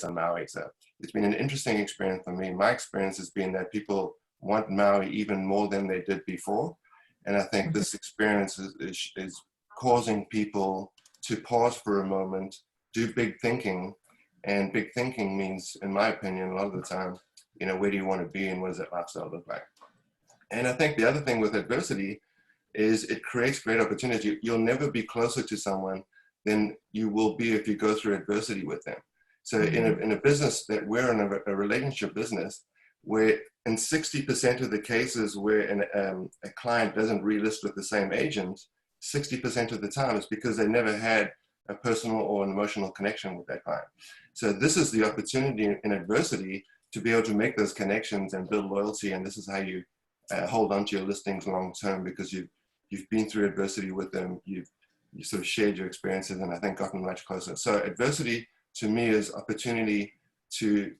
on Maui. So it's been an interesting experience for me. My experience has been that people want Maui even more than they did before. And I think this experience is causing people to pause for a moment, do big thinking. And big thinking means, in my opinion, a lot of the time, where do you want to be and what does that lifestyle look like? And I think the other thing with adversity is it creates great opportunity. You'll never be closer to someone than you will be if you go through adversity with them. So in a business that we're in a relationship business, where in 60% of the cases where a client doesn't relist with the same agent, 60% of the time it's because they never had a personal or an emotional connection with that client. So this is the opportunity in adversity to be able to make those connections and build loyalty. And this is how you hold on to your listings long term, because you've been through adversity with them, you sort of shared your experiences, and I think gotten much closer. So adversity to me is opportunity to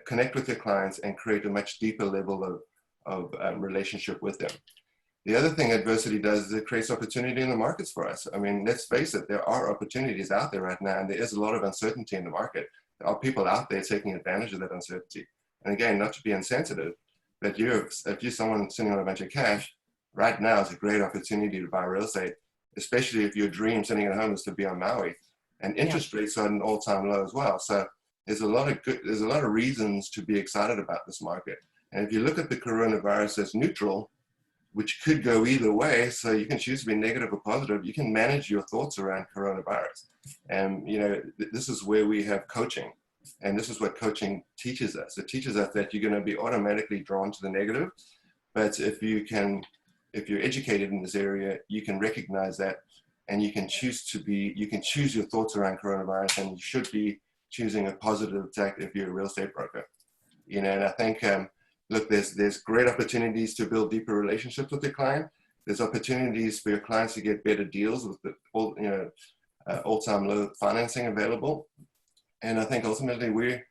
connect with your clients and create a much deeper level of relationship with them. The other thing adversity does is it creates opportunity in the markets for us. I mean, let's face it, there are opportunities out there right now, and there is a lot of uncertainty in the market. There are people out there taking advantage of that uncertainty. And again, not to be insensitive, but if you're someone sitting on a bunch of cash, right now is a great opportunity to buy real estate, especially if your dream sitting at home is to be on Maui. And interest rates are at an all-time low as well. So there's a lot of reasons to be excited about this market. And if you look at the coronavirus as neutral, which could go either way, so you can choose to be negative or positive, you can manage your thoughts around coronavirus. And this is where we have coaching. And this is what coaching teaches us. It teaches us that you're going to be automatically drawn to the negative. But if you're educated in this area, you can recognize that, and you can choose your thoughts around coronavirus, and you should be choosing a positive tack if you're a real estate broker. And I think, look, there's great opportunities to build deeper relationships with your client. There's opportunities for your clients to get better deals with the all-time low financing available. And I think ultimately we're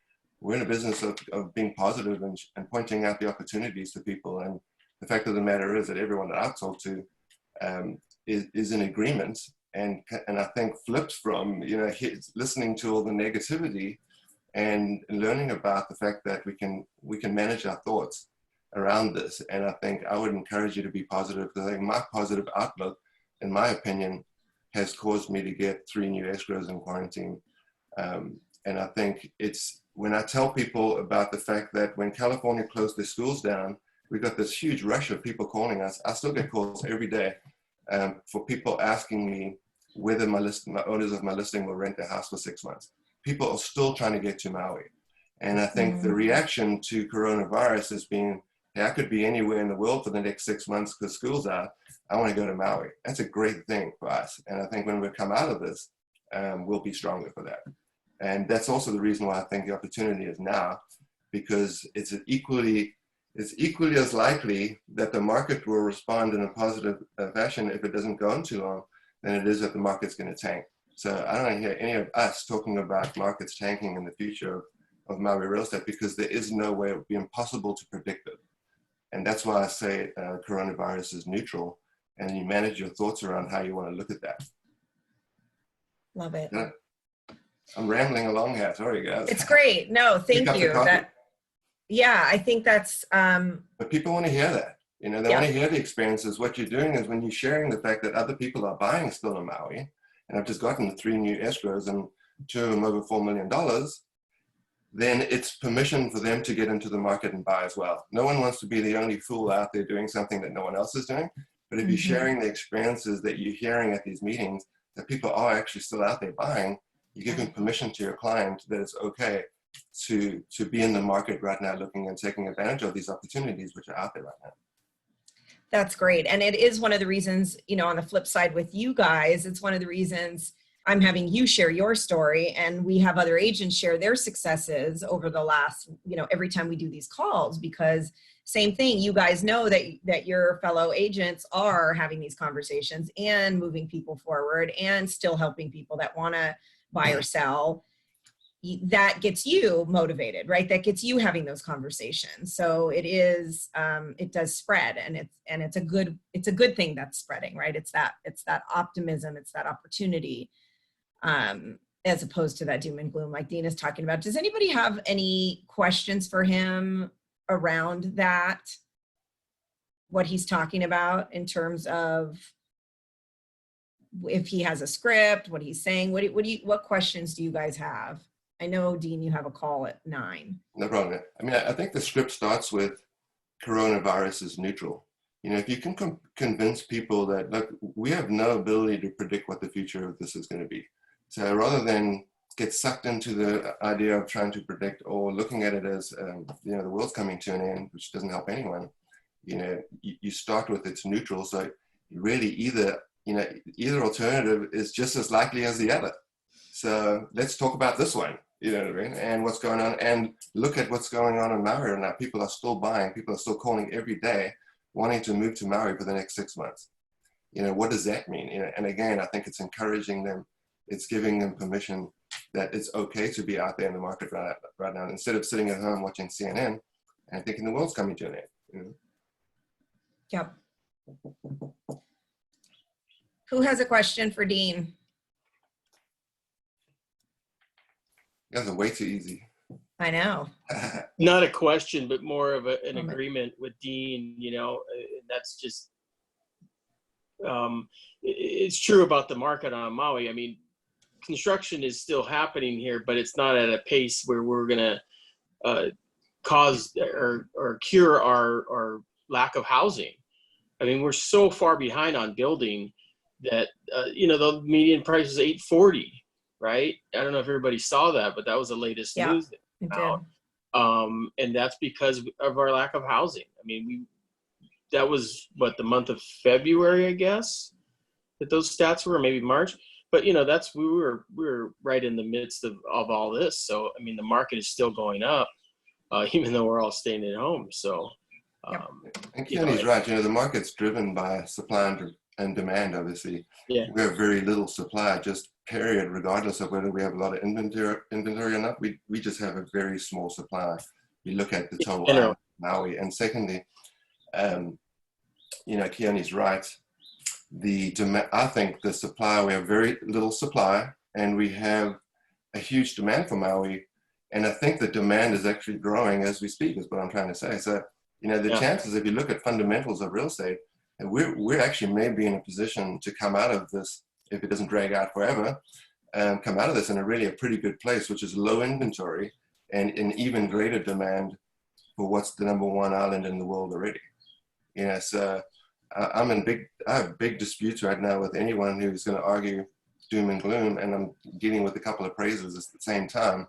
in a business of being positive and pointing out the opportunities to people. And the fact of the matter is that everyone that I've talked to is in agreement, and I think flips from listening to all the negativity and learning about the fact that we can manage our thoughts around this. And I think I would encourage you to be positive, because I think my positive outlook, in my opinion, has caused me to get 3 new escrows in quarantine. And I think it's when I tell people about the fact that when California closed their schools down, we got this huge rush of people calling us. I still get calls every day for people asking me whether my owners of my listing will rent their house for 6 months. People are still trying to get to Maui. And I think the reaction to coronavirus has been, hey, I could be anywhere in the world for the next 6 months because school's out. I want to go to Maui. That's a great thing for us. And I think when we come out of this, we'll be stronger for that. And that's also the reason why I think the opportunity is now, because it's equally as likely that the market will respond in a positive fashion if it doesn't go on too long than it is that the market's going to tank. So I don't hear any of us talking about markets tanking in the future of Maui real estate, because there is no way. It would be impossible to predict it. And that's why I say coronavirus is neutral, and you manage your thoughts around how you want to look at that. Love it. Yeah. I'm rambling along here. Sorry, guys. It's great. No, thank you. I think that's... But people want to hear that. They want to hear the experiences. What you're doing is when you're sharing the fact that other people are buying still in Maui, and I've just gotten 3 new escrows and 2 of them over $4 million, then it's permission for them to get into the market and buy as well. No one wants to be the only fool out there doing something that no one else is doing. But if you're sharing the experiences that you're hearing at these meetings, that people are actually still out there buying, you're giving permission to your client that it's okay to be in the market right now, looking and taking advantage of these opportunities which are out there right now. That's great. And it is one of the reasons, on the flip side with you guys, it's one of the reasons I'm having you share your story, and we have other agents share their successes over the last, every time we do these calls, because same thing, you guys know that your fellow agents are having these conversations and moving people forward and still helping people that want to buy or sell. That gets you motivated, right? That gets you having those conversations. So it does spread, and it's a good thing that's spreading, right? It's that optimism, it's that opportunity. as opposed to that doom and gloom like Dean is talking about. Does anybody have any questions for him around that? What he's talking about in terms of if he has a script, what he's saying, what questions do you guys have? I know, Dean, you have a call at 9. No problem. I mean, I think the script starts with coronavirus is neutral. You know, if you can convince people that, look, we have no ability to predict what the future of this is going to be. So rather than get sucked into the idea of trying to predict or looking at it as, you know, the world's coming to an end, which doesn't help anyone, you know, you start with it's neutral. So really either alternative is just as likely as the other. So let's talk about this one, you know what I mean? And what's going on, and look at what's going on in Maui now. People are still buying, people are still calling every day, wanting to move to Maui for the next 6 months. You know, what does that mean? You know, and again, I think it's encouraging them, it's giving them permission that it's okay to be out there in the market right now, instead of sitting at home watching CNN and thinking the world's coming to an end. You know? Yep. Who has a question for Dean? You guys are way too easy. I know. Not a question, but more of an agreement with Dean, you know, that's just, it's true about the market on Maui. I mean, construction is still happening here, but it's not at a pace where we're going to cause or cure our lack of housing. I mean, we're so far behind on building that, you know, the median price is $840, right? I don't know if everybody saw that, but that was the latest news that came out. And that's because of our lack of housing. I mean, that was what, the month of February, I guess, that those stats were, maybe March. But, you know, we were right in the midst of all this. So, I mean, the market is still going up, even though we're all staying at home. So, and Keanu's right. You know, the market's driven by supply and demand, obviously. Yeah. We have very little supply, just period, regardless of whether we have a lot of inventory or not. We just have a very small supply. We look at the total island of Maui. And secondly, you know, Keanu's right. I think the supply, we have very little supply and we have a huge demand for Maui. And I think the demand is actually growing as we speak, is what I'm trying to say. So, you know, the chances, if you look at fundamentals of real estate, and we're actually maybe in a position to come out of this, if it doesn't drag out forever, come out of this in a pretty good place, which is low inventory and an even greater demand for what's the #1 island in the world already. You know, so I have big disputes right now with anyone who's going to argue doom and gloom, and I'm dealing with a couple of appraisers at the same time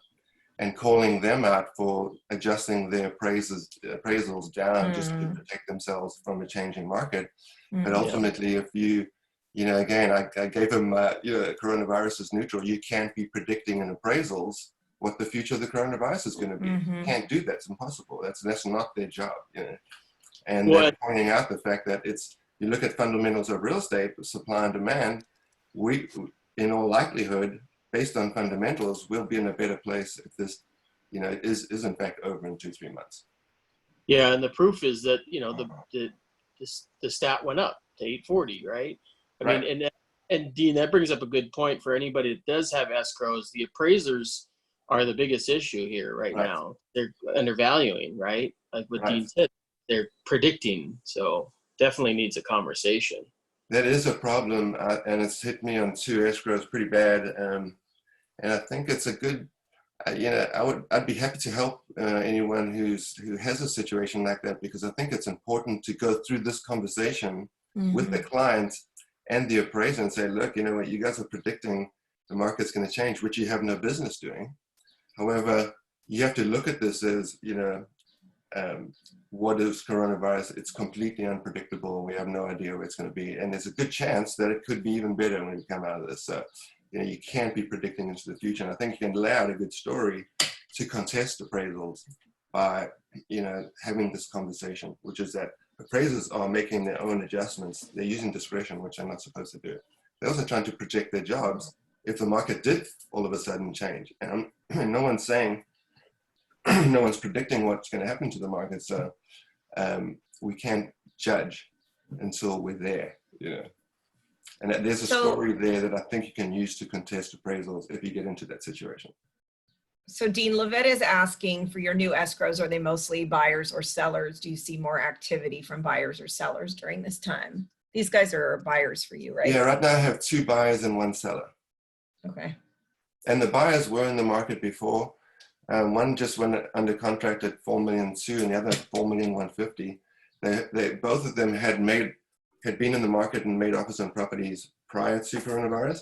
and calling them out for adjusting their appraisals down just to protect themselves from a changing market. But ultimately, if you know, again, I gave them, you know, coronavirus is neutral. You can't be predicting in appraisals what the future of the coronavirus is going to be. You can't do that. It's impossible. That's not their job, you know. And they're pointing out the fact that you look at fundamentals of real estate, supply and demand, we, in all likelihood, based on fundamentals, we'll be in a better place if this, you know, is in fact over in 2-3 months. Yeah, and the proof is that, you know, the stat went up to 840, right? I mean, and Dean, that brings up a good point for anybody that does have escrows. The appraisers are the biggest issue here right now. They're undervaluing, right? Like what Dean said, they're predicting. So definitely needs a conversation. That is a problem, and it's hit me on 2 escrows pretty bad. And I think it's a good, you know, I'd be happy to help anyone who has a situation like that, because I think it's important to go through this conversation with the client and the appraiser and say, look, you know what, you guys are predicting the market's going to change, which you have no business doing. However, you have to look at this as, you know, what is coronavirus? It's completely unpredictable. We have no idea where it's going to be. And there's a good chance that it could be even better when we come out of this. So, you know, you can't be predicting into the future. And I think you can lay out a good story to contest appraisals by, you know, having this conversation, which is that appraisers are making their own adjustments. They're using discretion, which they're not supposed to do. They're also trying to project their jobs if the market did all of a sudden change. And no one's saying, no one's predicting what's going to happen to the market. So we can't judge until we're there, you know. And there's a So- story there that I think you can use to contest appraisals if you get into that situation. So Dean Levette is asking, for your new escrows, are they mostly buyers or sellers? Do you see more activity from buyers or sellers during this time? These guys are buyers for you, right? Yeah, right now I have 2 buyers and 1 seller. Okay. And the buyers were in the market before. One just went under contract at 4,200,000 and the other 4,150,000. They both of them had been in the market and made offers on properties prior to coronavirus.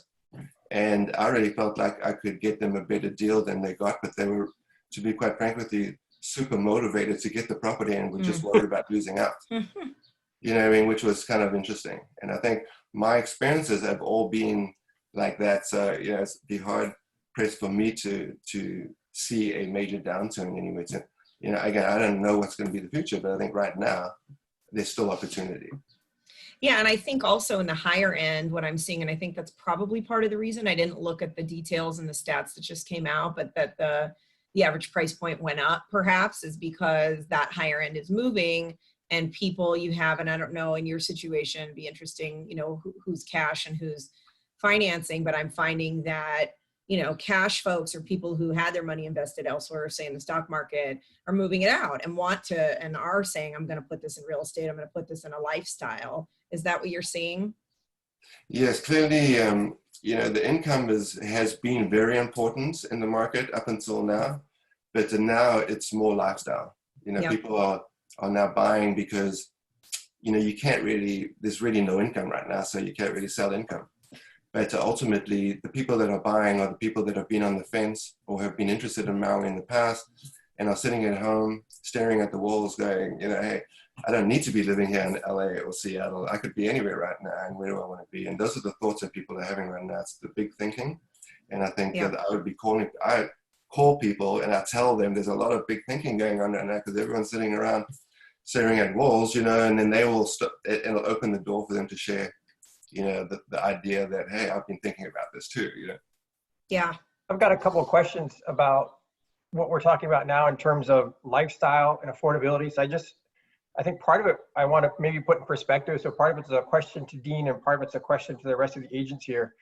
And I really felt like I could get them a better deal than they got, but they were, to be quite frank with you, super motivated to get the property and were just worried about losing out. You know what I mean? Which was kind of interesting. And I think my experiences have all been like that. So, you know, it'd be hard pressed for me to see a major downturn anyway. So, you know, again, I don't know what's going to be the future, but I think right now there's still opportunity. Yeah, and I think also in the higher end, what I'm seeing, and I think that's probably part of the reason I didn't look at the details and the stats that just came out, but that the average price point went up perhaps is because that higher end is moving and people you have, and I don't know in your situation, it'd be interesting, you know, who's cash and who's financing, but I'm finding that, you know, cash folks or people who had their money invested elsewhere, say in the stock market, are moving it out and want to, and are saying, I'm going to put this in real estate, I'm going to put this in a lifestyle. Is that what you're seeing? Yes, clearly, you know, the income has been very important in the market up until now, but now it's more lifestyle. You know, Yeah. people are now buying because, you know, you can't really, there's really no income right now, so you can't really sell income. But ultimately, the people that are buying are the people that have been on the fence or have been interested in Maui in the past and are sitting at home staring at the walls going, you know, hey, I don't need to be living here in LA or Seattle. I could be anywhere right now, and where do I want to be? And those are the thoughts that people are having right now. It's the big thinking. And I think that I call people and I tell them there's a lot of big thinking going on right now because everyone's sitting around staring at walls, you know, and then they will it'll open the door for them to share, you know, the idea that, hey, I've been thinking about this too, you know. Yeah. I've got a couple of questions about what we're talking about now in terms of lifestyle and affordability. So I think part of it I want to maybe put in perspective. So part of it's a question to Dean and part of it's a question to the rest of the agents here.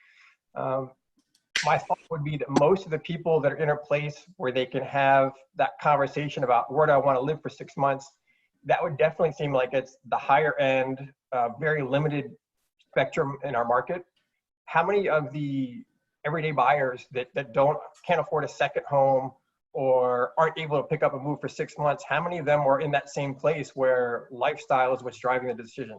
My thought would be that most of the people that are in a place where they can have that conversation about where do I want to live for 6 months, that would definitely seem like it's the higher end, very limited spectrum in our market. How many of the everyday buyers that can't afford a second home or aren't able to pick up and move for 6 months, how many of them are in that same place where lifestyle is what's driving the decision?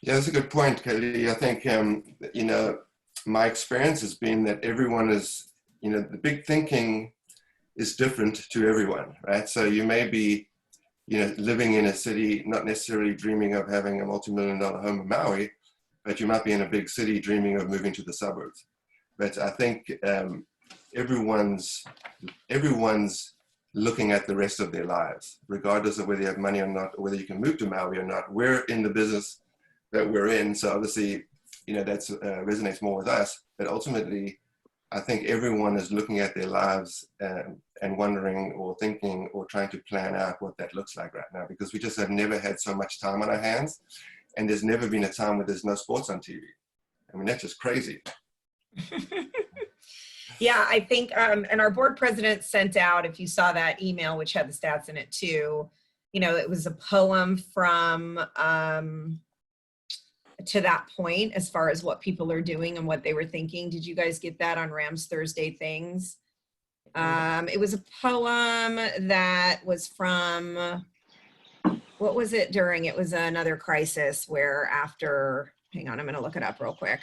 Yeah, that's a good point, Kelly. I think, you know, my experience has been that everyone is, you know, the big thinking is different to everyone, right? So you may be, you know, living in a city, not necessarily dreaming of having a multi-million-dollar home in Maui, but you might be in a big city dreaming of moving to the suburbs. But I think everyone's looking at the rest of their lives, regardless of whether you have money or not, or whether you can move to Maui or not. We're in the business that we're in, so obviously, you know, that's resonates more with us. But ultimately, I think everyone is looking at their lives and wondering or thinking or trying to plan out what that looks like right now, because we just have never had so much time on our hands, and there's never been a time where there's no sports on TV. I mean, that's just crazy. Yeah, I think, and our board president sent out, if you saw that email, which had the stats in it too, you know, it was a poem from, to that point, as far as what people are doing and what they were thinking. Did you guys get that on Rams Thursday Things? It was a poem that was from, what was it during? It was another crisis where after, hang on, I'm going to look it up real quick.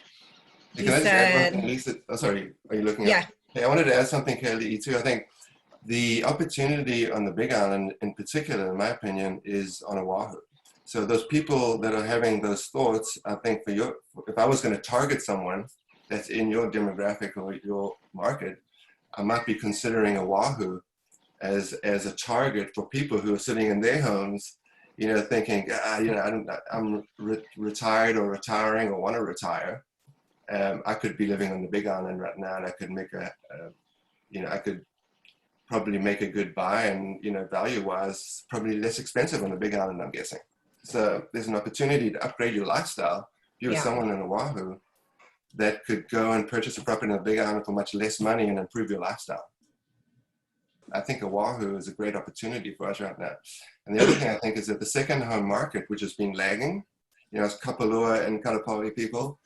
Hey, can I just add one thing, Lisa? Oh, sorry, are you looking Yeah. up? Hey, I wanted to add something, Kelly, too. I think the opportunity on the Big Island, in particular, in my opinion, is on Oahu. So those people that are having those thoughts, I think if I was going to target someone that's in your demographic or your market, I might be considering Oahu as a target for people who are sitting in their homes, you know, thinking, you know, I'm retired or retiring or want to retire. I could be living on the Big Island right now, and I could make you know, I could probably make a good buy, and, you know, value-wise, probably less expensive on the Big Island, I'm guessing. So there's an opportunity to upgrade your lifestyle. If you're someone in Oahu, that could go and purchase a property in a big island for much less money and improve your lifestyle. I think Oahu is a great opportunity for us right now. And the other thing I think is that the second home market, which has been lagging, you know, it's Kapalua and Kalapali people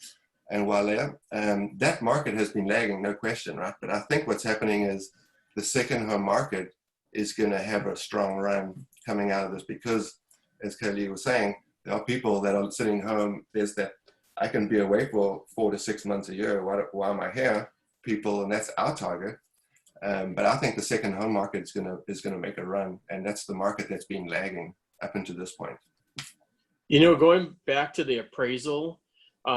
and Wale, that market has been lagging, no question, right? But I think what's happening is the second home market is going to have a strong run coming out of this because, as Kaylee was saying, there are people that are sitting home. There's that I can be away for 4 to 6 months a year. Why am I here? People, and that's our target. But I think the second home market is gonna make a run, and that's the market that's been lagging up until this point. You know, going back to the appraisal,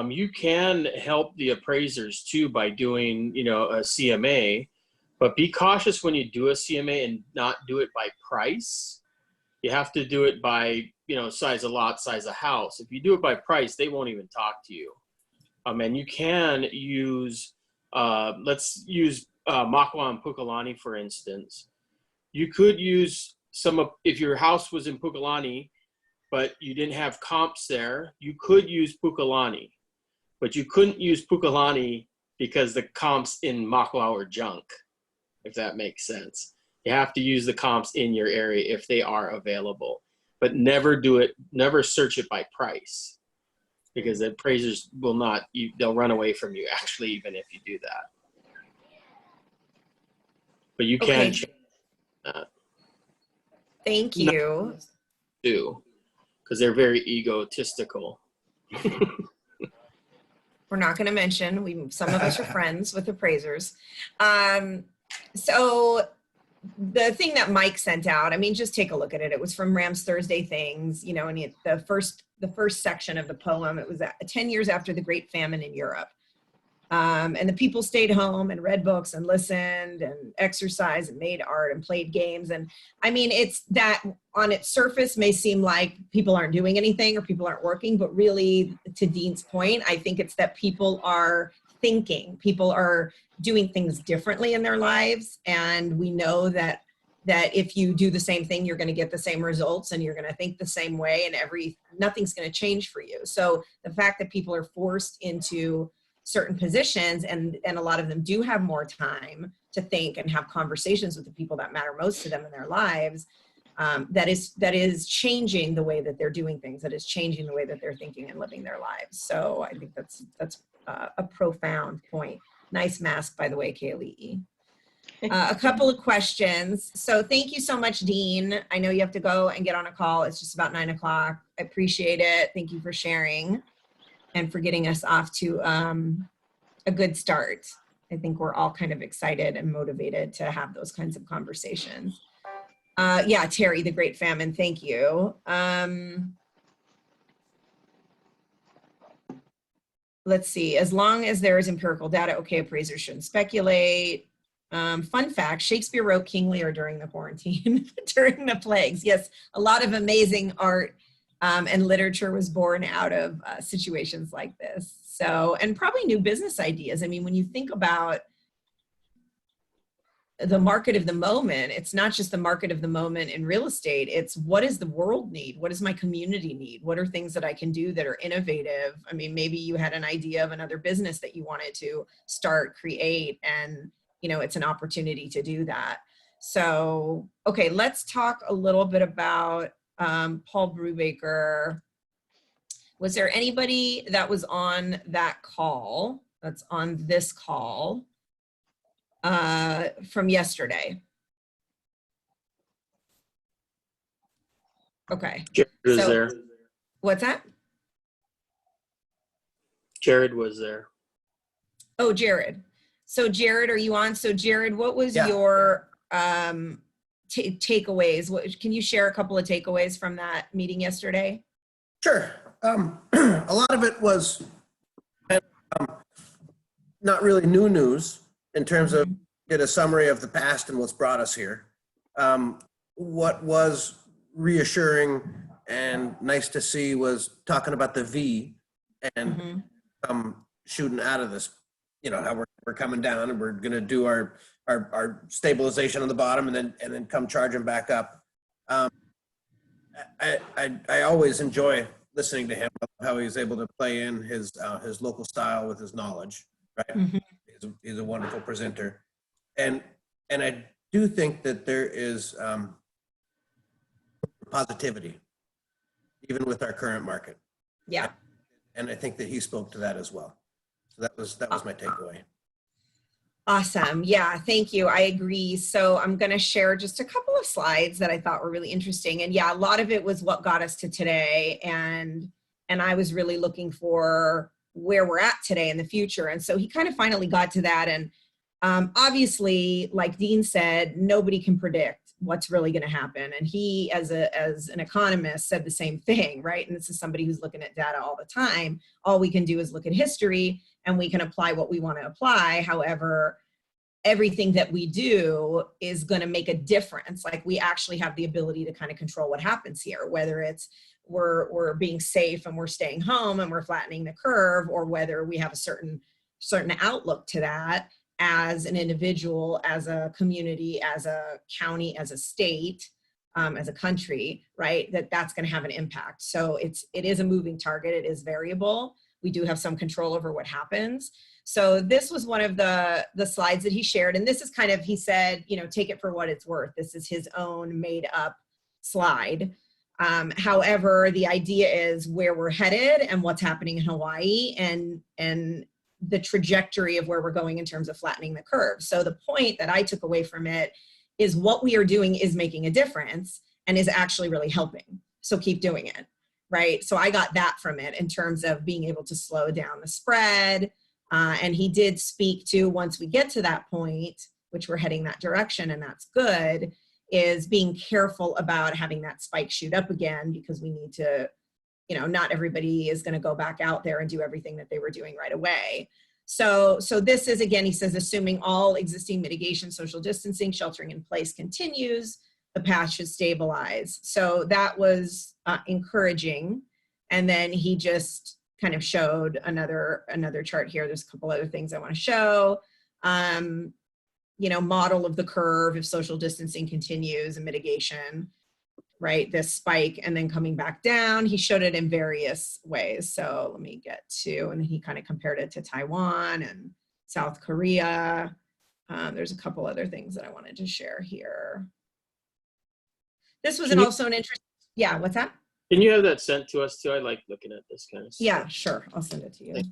you can help the appraisers too by doing, you know, a CMA, but be cautious when you do a CMA and not do it by price. You have to do it by, you know, size of lot, size of house. If you do it by price, they won't even talk to you. And you can use, let's use Makwa and Pukalani, for instance. You could use some of, if your house was in Pukalani, but you didn't have comps there, you could use Pukalani, but you couldn't use Pukalani because the comps in Makwa were junk, if that makes sense. You have to use the comps in your area if they are available, but never do it, never search it by price, because the appraisers will not, they'll run away from you actually, even if you do that. But you can change that. Thank you. Do, because they're very egotistical. We're not going to mention, some of us are friends with appraisers. So the thing that Mike sent out, I mean, just take a look at it. It was from Ram's Thursday Things, you know, and the first section of the poem, it was 10 years after the Great Famine in Europe. And the people stayed home and read books and listened and exercised and made art and played games. And I mean, it's that on its surface may seem like people aren't doing anything or people aren't working, but really, to Dean's point, I think it's that people are thinking, people are doing things differently in their lives. And we know that if you do the same thing, you're going to get the same results and you're going to think the same way, and nothing's going to change for you. So the fact that people are forced into certain positions, and a lot of them do have more time to think and have conversations with the people that matter most to them in their lives, that is changing the way that they're doing things, that is changing the way that they're thinking and living their lives. So I think that's a profound point. Nice mask, by the way, Kaylee. A couple of questions. So thank you so much, Dean. I know you have to go and get on a call. It's just about 9 o'clock. I appreciate it. Thank you for sharing and for getting us off to a good start. I think we're all kind of excited and motivated to have those kinds of conversations. Yeah, Terry, the Great Famine, thank you. Let's see, as long as there is empirical data, okay, appraisers shouldn't speculate. Fun fact, Shakespeare wrote King Lear during the quarantine, during the plagues. Yes, a lot of amazing art and literature was born out of situations like this. So, and probably new business ideas. I mean, when you think about the market of the moment, it's not just the market of the moment in real estate. It's what does the world need? What does my community need? What are things that I can do that are innovative? I mean, maybe you had an idea of another business that you wanted to start, create, and you know, it's an opportunity to do that. So, okay, let's talk a little bit about Paul Brubaker. Was there anybody that was on that call, that's on this call from yesterday? Okay. Jared was there. What's that? Jared was there. Oh, Jared. So Jared, are you on? So Jared, what was your takeaways? Can you share a couple of takeaways from that meeting yesterday? Sure. A lot of it was not really new news in terms of did a summary of the past and what's brought us here. What was reassuring and nice to see was talking about the V and shooting out of this, you know, how we're coming down and we're going to do our stabilization on the bottom and then come charging back up. I always enjoy listening to him, how he was able to play in his local style with his knowledge, right? Mhm. He's a wonderful presenter. And I do think that there is positivity, even with our current market. Yeah. And I think that he spoke to that as well. So that was my takeaway. Awesome. Yeah, thank you. I agree. So I'm going to share just a couple of slides that I thought were really interesting. And yeah, a lot of it was what got us to today. And I was really looking for where we're at today in the future. And so he kind of finally got to that. And obviously, like Dean said, nobody can predict what's really going to happen. And he, as an economist, said the same thing, right? And this is somebody who's looking at data all the time. All we can do is look at history and we can apply what we want to apply. However, everything that we do is going to make a difference. Like, we actually have the ability to kind of control what happens here, whether it's we're being safe and we're staying home and we're flattening the curve, or whether we have a certain outlook to that as an individual, as a community, as a county, as a state, as a country, right? That's going to have an impact. So it is a moving target. It is variable. We do have some control over what happens. So this was one of the slides that he shared. And this is kind of, he said, take it for what it's worth. This is his own made up slide. However, the idea is where we're headed and what's happening in Hawaii, and the trajectory of where we're going in terms of flattening the curve. So the point that I took away from it is what we are doing is making a difference and is actually really helping. So keep doing it, right? So I got that from it in terms of being able to slow down the spread. And he did speak to, once we get to that point, which we're heading that direction, and that's good, is being careful about having that spike shoot up again, because we need to, not everybody is going to go back out there and do everything that they were doing right away. So this is, again, he says, assuming all existing mitigation, social distancing, sheltering in place continues, the path should stabilize. So that was encouraging. And then he just kind of showed another chart here. There's a couple other things I want to show. Model of the curve if social distancing continues and mitigation, right? This spike and then coming back down. He showed it in various ways. So let me get to, and he kind of compared it to Taiwan and South Korea. There's a couple other things that I wanted to share here. This was also an interest. Yeah, what's that? Can you have that sent to us too? I like looking at this kind of stuff. Yeah, sure. I'll send it to you.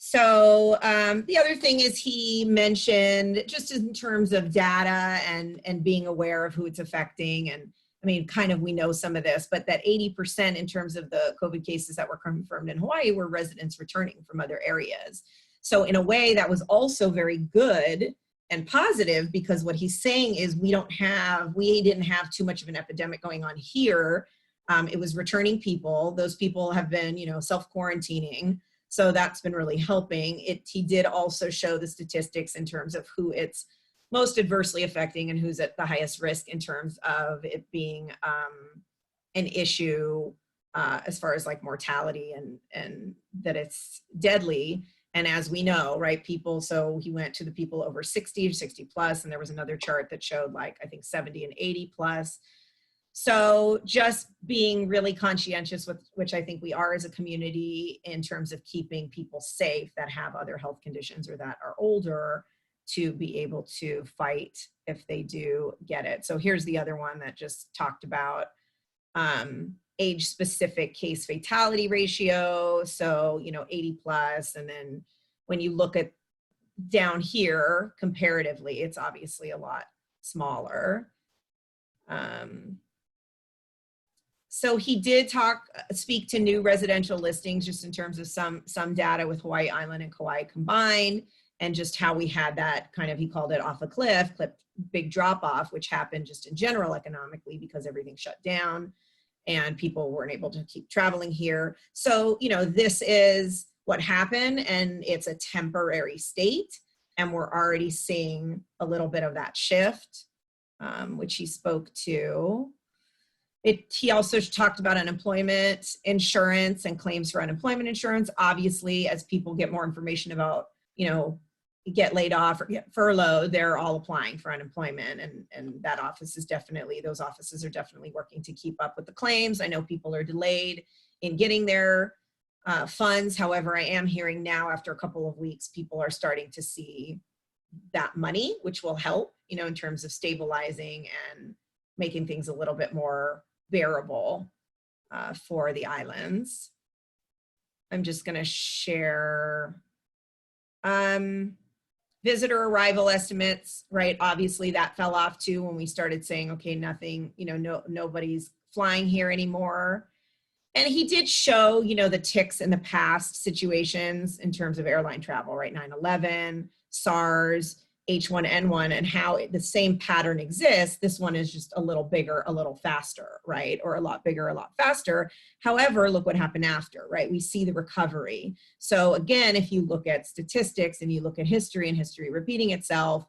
So the other thing is, he mentioned, just in terms of data and being aware of who it's affecting, and I mean, kind of, we know some of this, but that 80% in terms of the COVID cases that were confirmed in Hawaii were residents returning from other areas. So in a way, that was also very good and positive, because what he's saying is we didn't have too much of an epidemic going on here. It was returning people. Those people have been, self-quarantining. So that's been really helping. He did also show the statistics in terms of who it's most adversely affecting and who's at the highest risk in terms of it being an issue as far as like mortality and that it's deadly. And as we know, right, so he went to the people over 60 plus, and there was another chart that showed like, I think 70 and 80 plus. So just being really conscientious, with which I think we are as a community, in terms of keeping people safe that have other health conditions or that are older, to be able to fight if they do get it. So here's the other one that just talked about age-specific case fatality ratio. So, 80 plus. And then when you look at down here, comparatively, it's obviously a lot smaller. So he did speak to new residential listings, just in terms of some data with Hawaii Island and Kauai combined, and just how we had that kind of, he called it off a cliff, big drop off, which happened just in general economically because everything shut down and people weren't able to keep traveling here. So, this is what happened, and it's a temporary state, and we're already seeing a little bit of that shift, which he spoke to. He also talked about unemployment insurance and claims for unemployment insurance. Obviously, as people get more information about, get laid off or get furloughed, they're all applying for unemployment. And that office is definitely, those offices are definitely working to keep up with the claims. I know people are delayed in getting their funds. However, I am hearing now after a couple of weeks, people are starting to see that money, which will help, you know, in terms of stabilizing and making things a little bit more bearable for the islands. I'm just going to share visitor arrival estimates, right? Obviously that fell off too when we started saying, okay, nothing, you know, nobody's flying here anymore. And he did show, you know, the ticks in the past situations in terms of airline travel, right? 9/11, SARS, H1N1, and how the same pattern exists. This one is just a little bigger, a little faster, right? Or a lot bigger, a lot faster. However, look what happened after, right? We see the recovery. So again, if you look at statistics and you look at history and history repeating itself,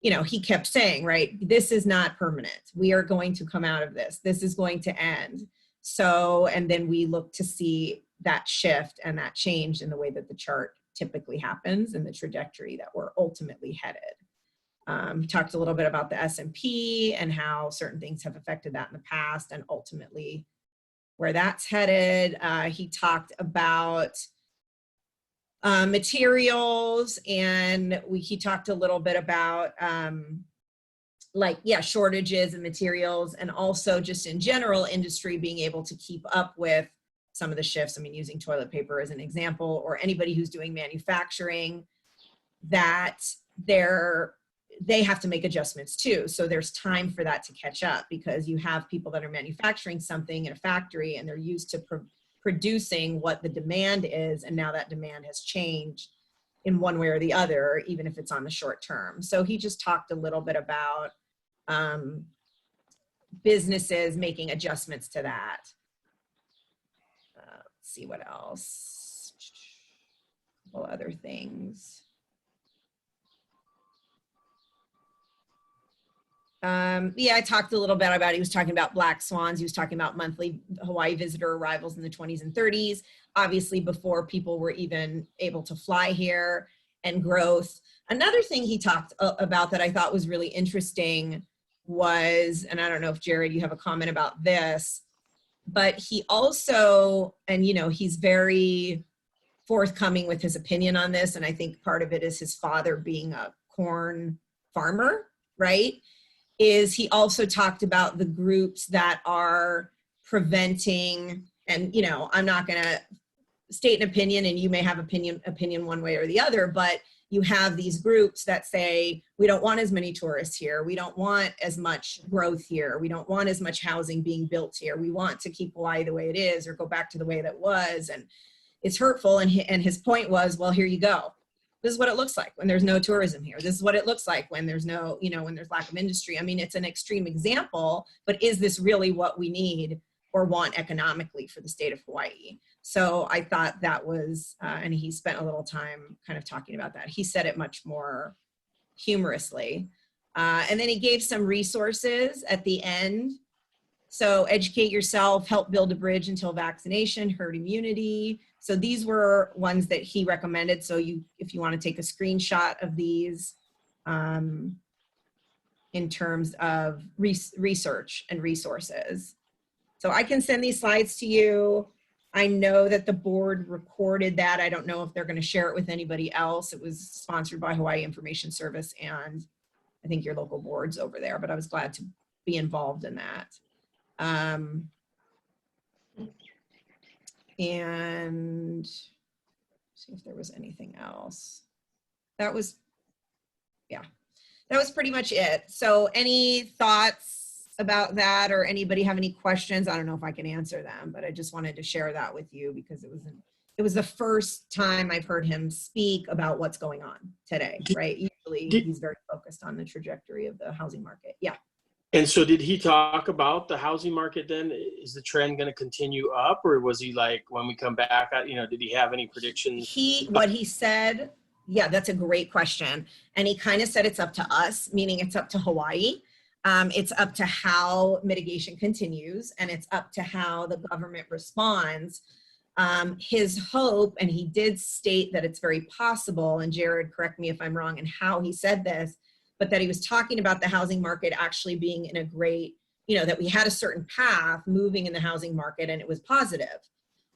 you know, he kept saying, right, this is not permanent. We are going to come out of this. This is going to end. So, and then we look to see that shift and that change in the way that the chart typically happens and the trajectory that we're ultimately headed. Talked a little bit about the S&P and how certain things have affected that in the past and ultimately where that's headed. He talked about materials, and he talked a little bit about shortages and materials, and also just in general industry being able to keep up with some of the shifts. I mean, using toilet paper as an example, or anybody who's doing manufacturing, that they have to make adjustments too. So there's time for that to catch up, because you have people that are manufacturing something in a factory and they're used to producing what the demand is, and now that demand has changed in one way or the other, even if it's on the short term. So he just talked a little bit about businesses making adjustments to that. Let's see what else. A couple other things. I talked a little bit about, he was talking about black swans. He was talking about monthly Hawaii visitor arrivals in the 20s and 30s, obviously before people were even able to fly here, and growth. Another thing he talked about that I thought was really interesting was, and I don't know if Jared, you have a comment about this, but he also, and you know, he's very forthcoming with his opinion on this, and I think part of it is his father being a corn farmer, right? Is he also talked about the groups that are preventing, and you know, I'm not going to state an opinion, and you may have opinion one way or the other, but you have these groups that say, we don't want as many tourists here. We don't want as much growth here. We don't want as much housing being built here. We want to keep Hawaii the way it is, or go back to the way that was. And it's hurtful. And his point was, well, here you go. This is what it looks like when there's no tourism here. This is what it looks like when there's no, you know, when there's lack of industry. I mean, it's an extreme example, but is this really what we need or want economically for the state of Hawaii? So I thought that was, and he spent a little time kind of talking about that. He said it much more humorously. And then he gave some resources at the end. So educate yourself, help build a bridge until vaccination, herd immunity. So these were ones that he recommended. So if you want to take a screenshot of these in terms of research and resources. So I can send these slides to you. I know that the board recorded that. I don't know if they're going to share it with anybody else. It was sponsored by Hawaii Information Service and I think your local boards over there, but I was glad to be involved in that. And see if there was anything else. That was pretty much it. So any thoughts about that, or anybody have any questions? I don't know if I can answer them, but I just wanted to share that with you because it was the first time I've heard him speak about what's going on today, right? Usually he's very focused on the trajectory of the housing market. Yeah. And so did he talk about the housing market then? Is the trend going to continue up, or was he like, when we come back, you know, did he have any predictions? What he said, yeah, that's a great question. And he kind of said it's up to us, meaning it's up to Hawaii. It's up to how mitigation continues, and it's up to how the government responds. His hope, and he did state that it's very possible, and Jared, correct me if I'm wrong in how he said this, but that he was talking about the housing market actually being in a great, that we had a certain path moving in the housing market and it was positive.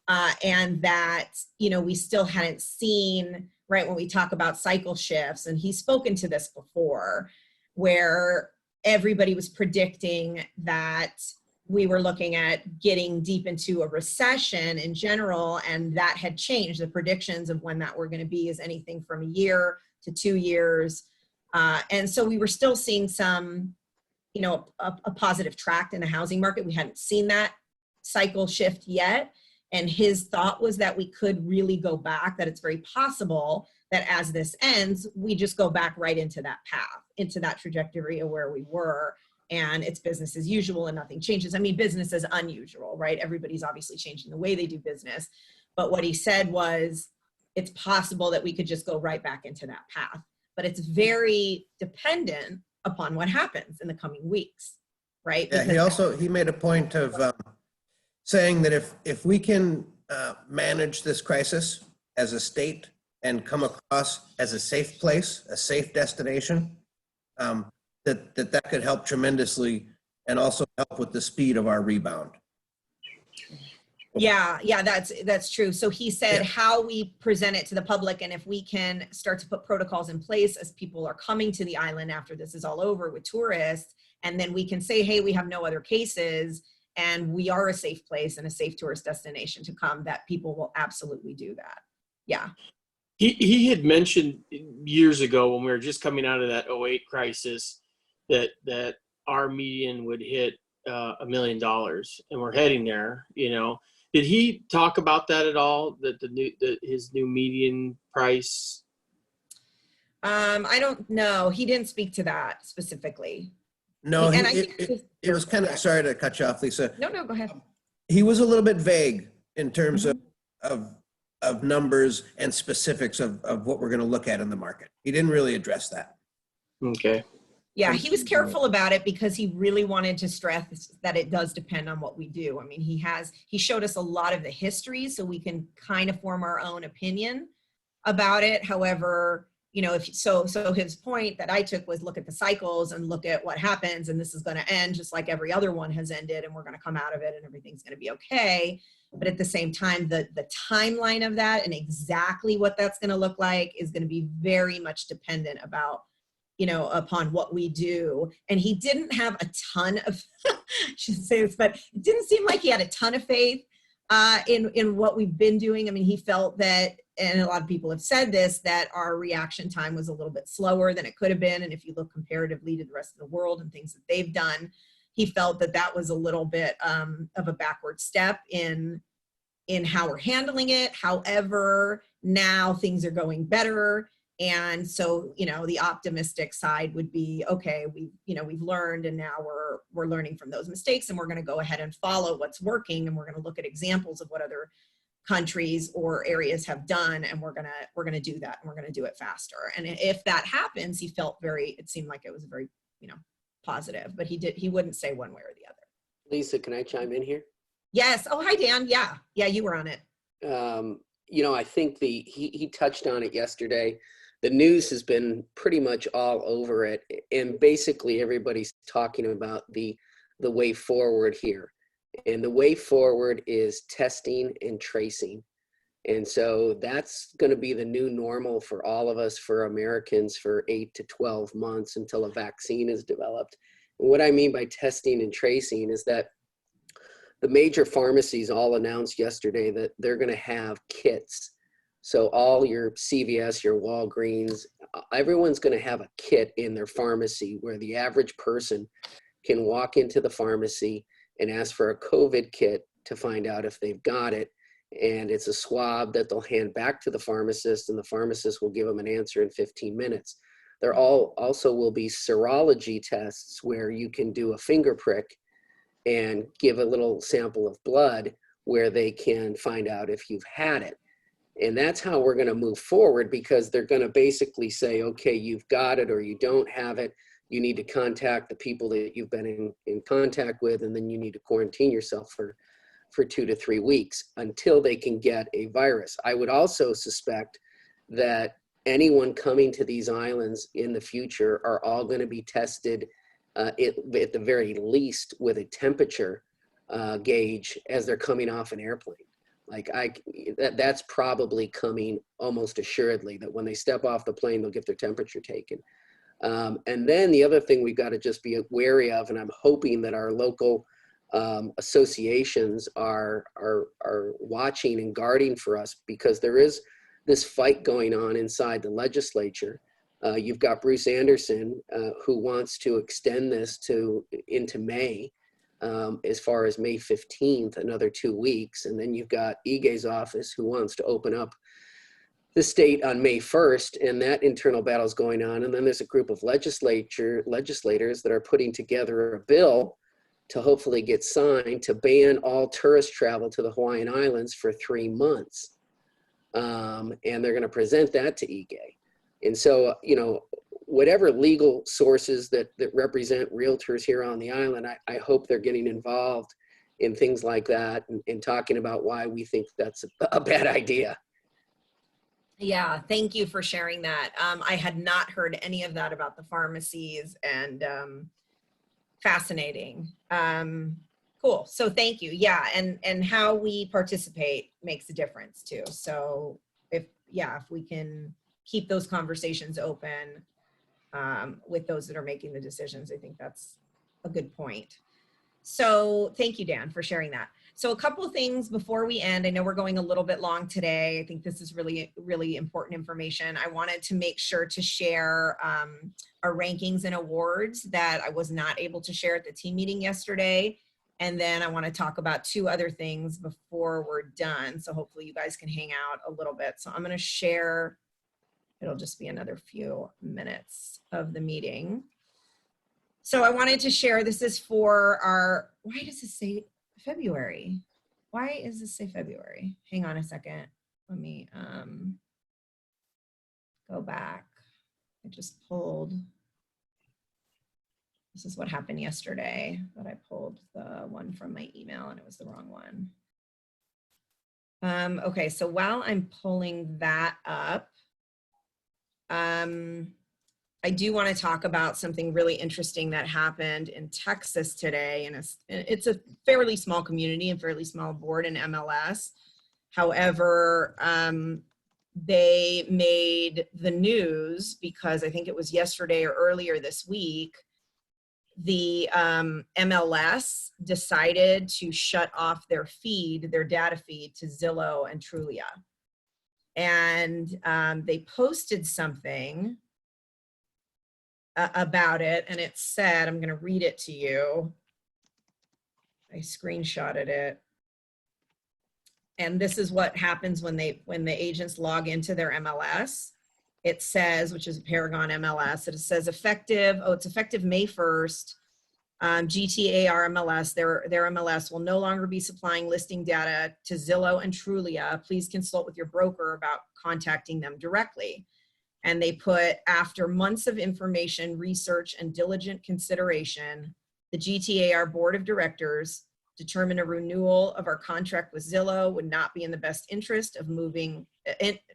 And that, we still hadn't seen, right, when we talk about cycle shifts, and he's spoken to this before, where everybody was predicting that we were looking at getting deep into a recession in general, and that had changed. The predictions of when that were going to be is anything from a year to 2 years. And so we were still seeing some, a positive tract in the housing market. We hadn't seen that cycle shift yet. And his thought was that we could really go back, that it's very possible that as this ends, we just go back right into that path, into that trajectory of where we were. And it's business as usual and nothing changes. I mean, business is unusual, right? Everybody's obviously changing the way they do business. But what he said was, it's possible that we could just go right back into that path. But it's very dependent upon what happens in the coming weeks, right? Yeah, he made a point of saying that if we can manage this crisis as a state and come across as a safe place, a safe destination, that could help tremendously, and also help with the speed of our rebound. Yeah, that's true. So he said how we present it to the public, and if we can start to put protocols in place as people are coming to the island after this is all over with tourists, and then we can say, hey, we have no other cases, and we are a safe place and a safe tourist destination to come, that people will absolutely do that. Yeah. He had mentioned years ago when we were just coming out of that 2008 crisis that our median would hit $1 million, and we're heading there. Did he talk about that at all? That his new median price? I don't know. He didn't speak to that specifically. No, it was kind of, sorry to cut you off, Lisa. No, go ahead. He was a little bit vague in terms of numbers and specifics of what we're going to look at in the market. He didn't really address that. Okay. Yeah, he was careful about it because he really wanted to stress that it does depend on what we do. I mean, he showed us a lot of the history so we can kind of form our own opinion about it. However, so his point that I took was look at the cycles and look at what happens, and this is going to end just like every other one has ended, and we're going to come out of it and everything's going to be okay. But at the same time, the timeline of that and exactly what that's going to look like is going to be very much dependent upon what we do. And he didn't have a ton of, I shouldn't say this, but it didn't seem like he had a ton of faith in what we've been doing. I mean, he felt that, and a lot of people have said this, that our reaction time was a little bit slower than it could have been. And if you look comparatively to the rest of the world and things that they've done, he felt that was a little bit of a backward step in how we're handling it. However, now things are going better. And so, the optimistic side would be, okay, we've learned, and now we're learning from those mistakes, and we're going to go ahead and follow what's working, and we're going to look at examples of what other countries or areas have done, and we're going to do that, and we're going to do it faster. And if that happens, it seemed like it was very, positive, but he wouldn't say one way or the other. Lisa, can I chime in here? Yes. Oh, hi, Dan. Yeah, you were on it. I think he touched on it yesterday. The news has been pretty much all over it, and basically everybody's talking about the way forward here. And the way forward is testing and tracing. And so that's going to be the new normal for all of us, for Americans, for 8 to 12 months until a vaccine is developed. And what I mean by testing and tracing is that the major pharmacies all announced yesterday that they're going to have kits. So all your CVS, your Walgreens, everyone's going to have a kit in their pharmacy where the average person can walk into the pharmacy and ask for a COVID kit to find out if they've got it. And it's a swab that they'll hand back to the pharmacist, and the pharmacist will give them an answer in 15 minutes. There also will be serology tests where you can do a finger prick and give a little sample of blood where they can find out if you've had it. And that's how we're going to move forward, because they're going to basically say, okay, you've got it or you don't have it. You need to contact the people that you've been in contact with, and then you need to quarantine yourself for for 2 to 3 weeks until they can get a virus. I would also suspect that anyone coming to these islands in the future are all going to be tested at the very least with a temperature gauge as they're coming off an airplane. Like that's probably coming almost assuredly, that when they step off the plane, they'll get their temperature taken. And then the other thing we've got to just be wary of, and I'm hoping that our local associations are watching and guarding for us, because there is this fight going on inside the legislature. You've got Bruce Anderson, who wants to extend this into May, as far as May 15th, another 2 weeks. And then you've got Ige's office, who wants to open up the state on May 1st, and that internal battle is going on. And then there's a group of legislators that are putting together a bill to hopefully get signed to ban all tourist travel to the Hawaiian Islands for 3 months. And they're going to present that to Ige. And so, whatever legal sources that represent realtors here on the island, I hope they're getting involved in things like that and talking about why we think that's a bad idea. Yeah, thank you for sharing that. I had not heard any of that about the pharmacies, and fascinating. Cool. So thank you. Yeah, and how we participate makes a difference too. So if we can keep those conversations open with those that are making the decisions, I think that's a good point. So thank you, Dan, for sharing that. So a couple of things before we end. I know we're going a little bit long today. I think this is really, really important information. I wanted to make sure to share our rankings and awards that I was not able to share at the team meeting yesterday. And then I want to talk about 2 other things before we're done. So hopefully you guys can hang out a little bit. So I'm going to share, it'll just be another few minutes of the meeting. So I wanted to share, this is for our, why does this say February? Why does this say February? Hang on a second. Let me go back. I just pulled, this is what happened yesterday, but I pulled the one from my email and it was the wrong one. Okay, so while I'm pulling that up, I do want to talk about something really interesting that happened in Texas today. And it's a fairly small community and fairly small board in MLS. However, they made the news because I think it was yesterday or earlier this week, the MLS decided to shut off their feed, their data feed to Zillow and Trulia. And they posted something about it, and it said, I'm going to read it to you. I screenshotted it. And this is what happens when the agents log into their MLS. It says, which is Paragon MLS, it says effective, it's effective May 1st. GTAR MLS, their MLS will no longer be supplying listing data to Zillow and Trulia. Please consult with your broker about contacting them directly. And they put, after months of information, research, and diligent consideration, the GTAR Board of Directors determined a renewal of our contract with Zillow would not be in the best interest of moving into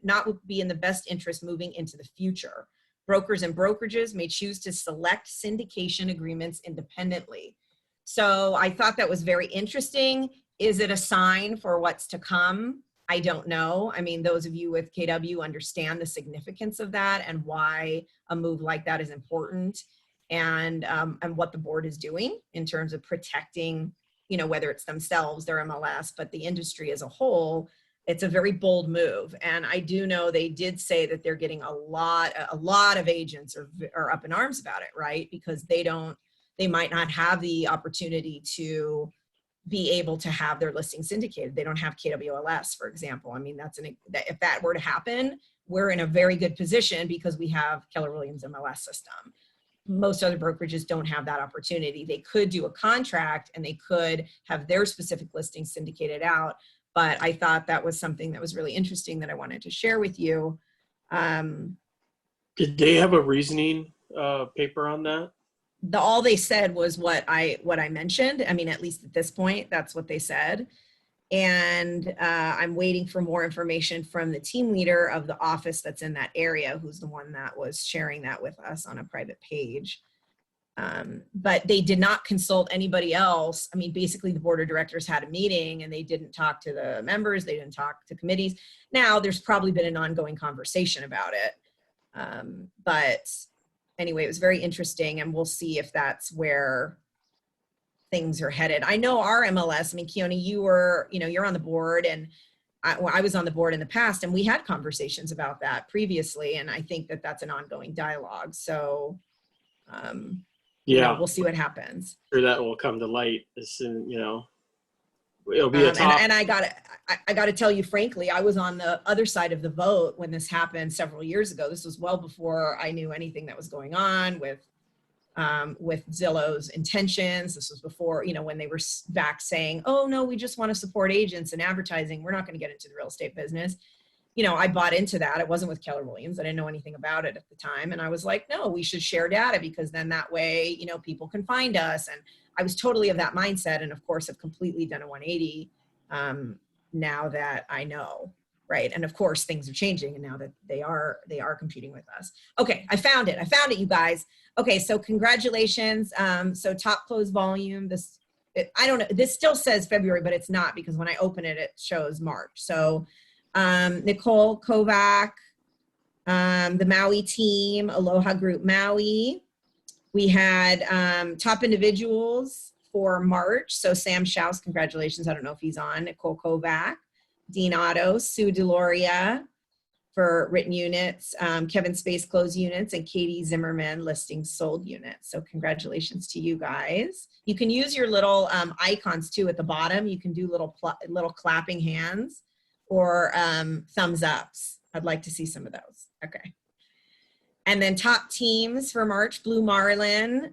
the future. Brokers and brokerages may choose to select syndication agreements independently. So I thought that was very interesting. Is it a sign for what's to come? I don't know. I mean, those of you with KW understand the significance of that and why a move like that is important, and what the board is doing in terms of protecting, whether it's themselves, their MLS, but the industry as a whole. It's a very bold move. And I do know they did say that they're getting a lot of agents are up in arms about it, right? Because they might not have the opportunity to be able to have their listing syndicated. They don't have KWLS, for example. I mean, if that were to happen, we're in a very good position because we have Keller Williams MLS system. Most other brokerages don't have that opportunity. They could do a contract and they could have their specific listings syndicated out. But I thought that was something that was really interesting that I wanted to share with you. Did they have a reasoning paper on that? All they said was what I mentioned. I mean, at least at this point, that's what they said. And I'm waiting for more information from the team leader of the office that's in that area, who's the one that was sharing that with us on a private page. But they did not consult anybody else. I mean, basically the board of directors had a meeting and they didn't talk to the members. They didn't talk to committees. Now there's probably been an ongoing conversation about it. But anyway, it was very interesting, and we'll see if that's where things are headed. I know our MLS, I mean, Keone, you're on the board, and I was on the board in the past, and we had conversations about that previously. And I think that that's an ongoing dialogue. So, we'll see what happens. Sure, that will come to light as soon, it'll be a top. And I gotta tell you, frankly, I was on the other side of the vote when this happened several years ago. This was well before I knew anything that was going on with Zillow's intentions. This was before, when they were back saying, oh no, we just want to support agents and advertising. We're not going to get into the real estate business. I bought into that. It wasn't with Keller Williams. I didn't know anything about it at the time. And I was like, no, we should share data, because then that way, people can find us. And I was totally of that mindset. And of course, I've completely done a 180 now that I know, right? And of course, things are changing, and now that they are competing with us. Okay, I found it, you guys. Okay, so congratulations. So top close volume, I don't know, this still says February, but it's not, because when I open it, it shows March. So Nicole Kovac, the Maui team, Aloha Group Maui. We had top individuals for March. So Sam Schaus, congratulations. I don't know if he's on. Nicole Kovac, Dean Otto, Sue Deloria for written units, Kevin Space closed units, and Katie Zimmerman listing sold units. So congratulations to you guys. You can use your little icons too at the bottom. You can do little clapping hands or thumbs ups. I'd like to see some of those. Okay. And then top teams for March, Blue Marlin.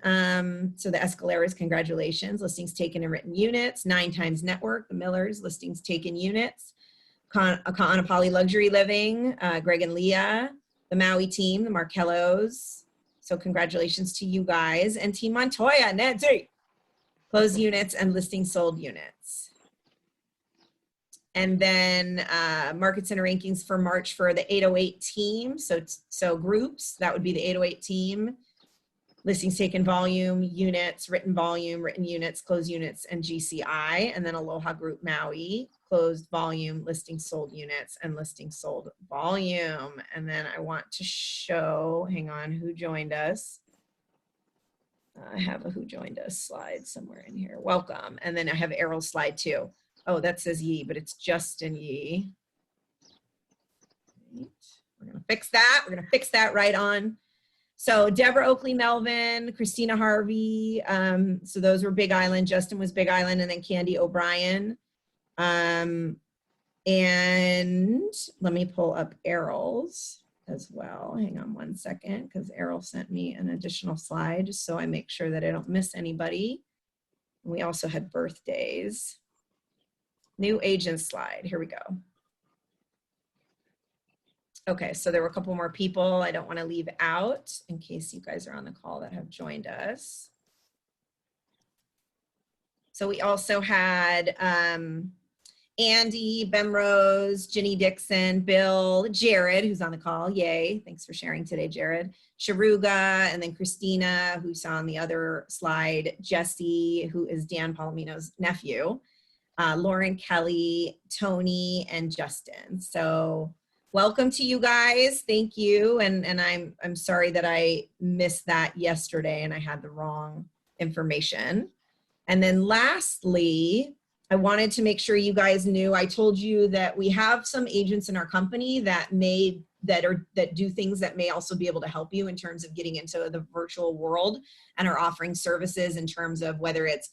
So the Escaleras, congratulations. Listings taken and written units. 9 Times Network, the Millers, listings taken units. Kaanapali Luxury Living, Greg and Leah. The Maui team, the Markellos. So congratulations to you guys. And Team Montoya, Nancy. Closed units and listings sold units. And then market center rankings for March for the 808 team. So groups, that would be the 808 team. Listings taken volume, units, written volume, written units, closed units, and GCI. And then Aloha Group Maui, closed volume, listings sold units, and listings sold volume. And then I want to show, hang on, who joined us. I have a who joined us slide somewhere in here. Welcome. And then I have Errol's slide too. Oh, that says Yee, but it's Justin Yee. Right. We're going to fix that. We're going to fix that right on. So Deborah Oakley Melvin, Christina Harvey. So those were Big Island. Justin was Big Island, and then Candy O'Brien. And let me pull up Errol's as well. Hang on one second, because Errol sent me an additional slide just so I make sure that I don't miss anybody. And we also had birthdays. New agent slide, here we go. Okay, so there were a couple more people I don't want to leave out in case you guys are on the call that have joined us. So we also had Andy, Bemrose, Ginny Dixon, Bill, Jared, who's on the call, yay, thanks for sharing today, Jared. Sharuga, and then Christina, who saw on the other slide, Jesse, who is Dan Palomino's nephew. Lauren, Kelly, Tony, and Justin. So welcome to you guys. Thank you. And I'm sorry that I missed that yesterday and I had the wrong information. And then lastly, I wanted to make sure you guys knew, I told you that we have some agents in our company that do things that may also be able to help you in terms of getting into the virtual world, and are offering services in terms of whether it's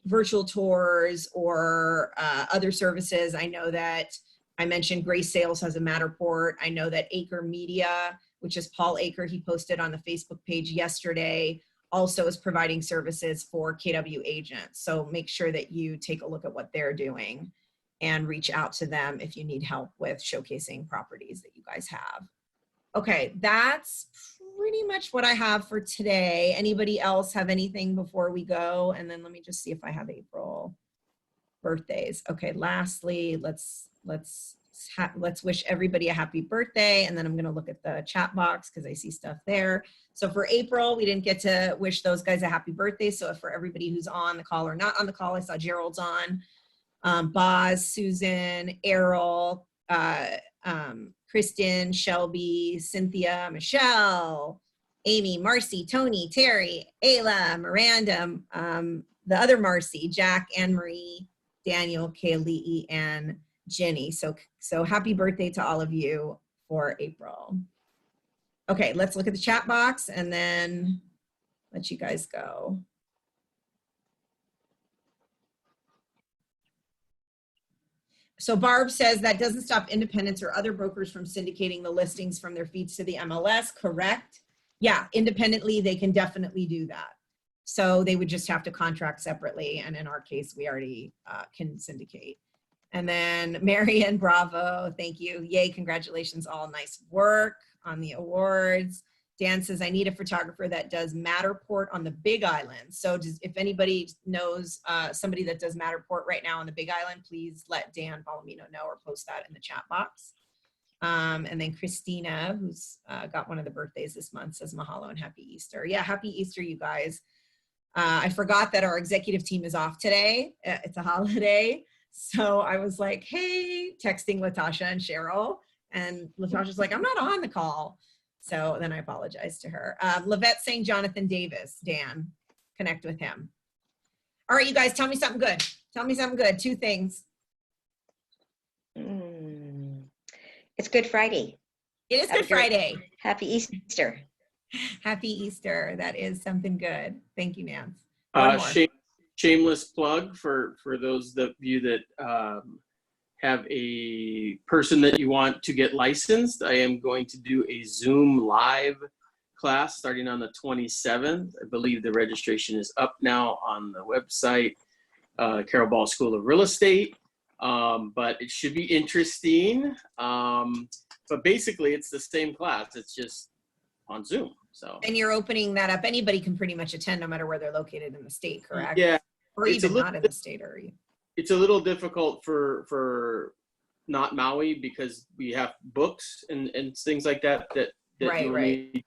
virtual tours or other services. I know that I mentioned Grace Sales has a Matterport. I know that Acre Media, which is Paul Acre, he posted on the Facebook page yesterday, also is providing services for KW agents. So make sure that you take a look at what they're doing and reach out to them if you need help with showcasing properties that you guys have. Okay, that's pretty much what I have for today. Anybody else have anything before we go? And then let me just see if I have April. birthdays. Okay, lastly, let's wish everybody a happy birthday, and then I'm going to look at the chat box because I see stuff there. So for April, we didn't get to wish those guys a happy birthday. So for everybody who's on the call or not on the call, I saw Gerald's on. Boz, Susan, Errol, Kristen, Shelby, Cynthia, Michelle, Amy, Marcy, Tony, Terry, Ayla, Miranda, the other Marcy, Jack, Anne Marie, Daniel, Kaylee, and Jenny. So happy birthday to all of you for April. Okay, let's look at the chat box and then let you guys go. So Barb says that doesn't stop independents or other brokers from syndicating the listings from their feeds to the MLS, correct? Yeah, independently, they can definitely do that. So they would just have to contract separately. And in our case, we already can syndicate. And then Marian, bravo, thank you. Yay, congratulations, all nice work on the awards. Dan says, I need a photographer that does Matterport on the Big Island. So if anybody knows somebody that does Matterport right now on the Big Island, please let Dan Palomino know or post that in the chat box. And then Christina, who's got one of the birthdays this month, says mahalo and happy Easter. Yeah, happy Easter, you guys. I forgot that our executive team is off today. It's a holiday. So I was like, hey, texting Latasha and Cheryl. And Latasha's like, I'm not on the call. So then I apologized to her. Lavette saying Jonathan Davis, Dan, connect with him. All right, you guys, tell me something good. Tell me something good. 2 things. It's Good Friday. It is Good Friday. Happy Easter. Happy Easter. That is something good. Thank you, Nance. One more. Shameless plug for those of you that have a person that you want to get licensed. I am going to do a Zoom live class starting on the 27th. I believe the registration is up now on the website, Carol Ball School of Real Estate. But it should be interesting. But basically it's the same class. It's just on Zoom. So. And you're opening that up. Anybody can pretty much attend no matter where they're located in the state, correct? Yeah. Or even not in the state, are you? It's a little difficult for not Maui because we have books and things like that right. need,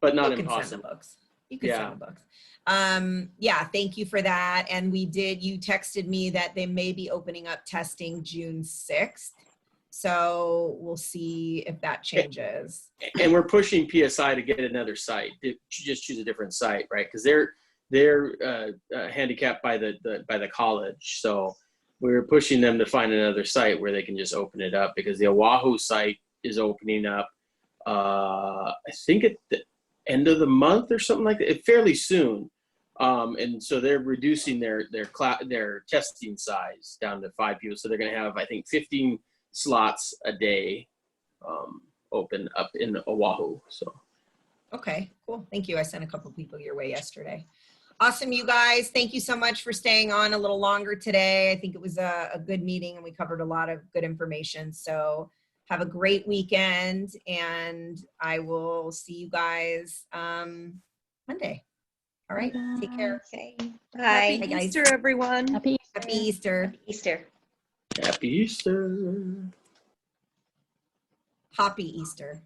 but not you can impossible. Send the books. You can send the books. Yeah, thank you for that. And you texted me that they may be opening up testing June 6th. So we'll see if that changes. And we're pushing PSI to get another site. Just choose a different site, right? Because they're handicapped by the college. So we're pushing them to find another site where they can just open it up because the Oahu site is opening up, I think at the end of the month or something like that, fairly soon. And so they're reducing their testing size down to 5 people. So they're going to have, I think, 15 slots a day open up in Oahu. So. Okay, cool. Thank you. I sent a couple people your way yesterday. Awesome, you guys. Thank you so much for staying on a little longer today. I think it was a good meeting and we covered a lot of good information. So have a great weekend and I will see you guys Monday. All right, take care. Okay. Bye. Happy Easter, everyone. Happy Easter. Happy Easter. Happy Easter. Happy Easter.